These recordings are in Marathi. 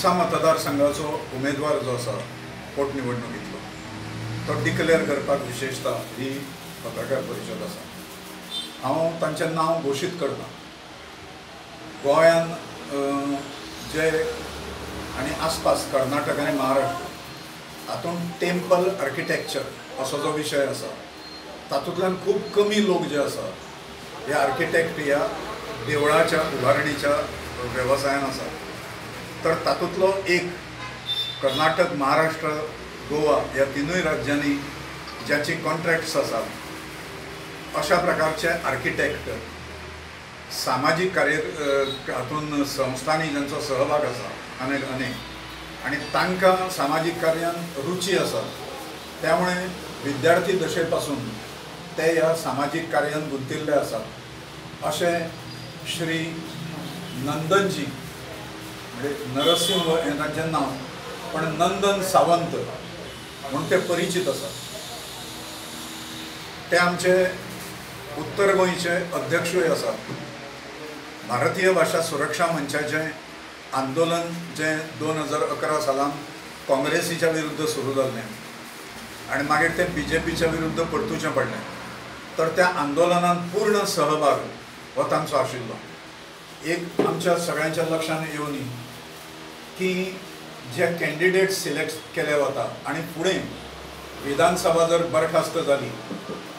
म्हापसा मतदारसंघाचो उमेदवार जो आसा पोटनिवडणुकीतलो तो डिक्लेअर करपाक विशेषता ही पत्रकार परिशद आसा। हांव तांचें नांव घोशीत करता। गोंयान जे आनी आसपास कर्नाटक आनी महाराष्ट्र हातूंत टेम्पल आर्किटेक्चर असो जो विशय आसा तातूंतल्यान खूब कमी लोक जे आसा हे आर्किटेक्ट ह्या देवळाच्या उभारणीच्या वेवसायान आसा। तर तातूंतलो एक कर्नाटक महाराष्ट्र गोवा ह्या तिनूय राज्यांनी ज्याची कॉन्ट्रॅक्ट्स आसात अशा प्रकारचे आर्किटेक्ट सामाजीक कार्य हातूंत संस्थांनी ज्यांचो सहभाग आसा अनेक आणि तांकां सामाजीक कार्यांत रुची आसा त्यामुळे विद्यार्थी दशे पासून ते ह्या सामाजीक कार्यांत गुंतिल्ले आसात अशें श्री नंदनजी म्हणजे नरसिंह हें तांचें नांव पण नंदन सावंत म्हणून ते परिचित आसा। ते आमचे उत्तर गोंयचे अध्यक्षूय आसात। भारतीय भाषा सुरक्षा मंचाचें आंदोलन जे 2011 सालान काँग्रेसीच्या विरुद्ध सुरू जाल्लें आनी मागीर ते BJPच्या विरुद्ध परतुचें पडलें। तर त्या आंदोलनात पूर्ण सहभाग हो तांचो आशिल्लो। एक आमच्या सगळ्यांच्या लक्षांत येवनी की जे कॅन्डिडेट्स सिलेक्ट केले वता आनी फुडें विधानसभा जर बरखास्त जाली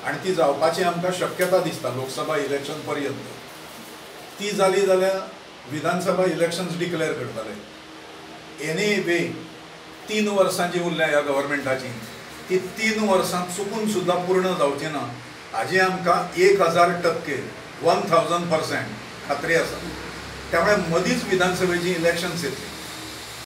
आनी ती जावपाची आमकां शक्यता दिसता लोकसभा इलेक्शन पर्यंत ती जाली जाल्यार विधानसभा इलेक्शन्स डिक्लेअर करतले। एनी वे 3 वर्सां जी उरल्या ह्या गव्हर्मेंटाची ती 3 वर्सां चुकून सुद्दां पूर्ण जावची ना हाजी आमकां 1000% 1000% खात्री आसा। त्यामुळे मदींच विधानसभेची इलेक्शन्स येतली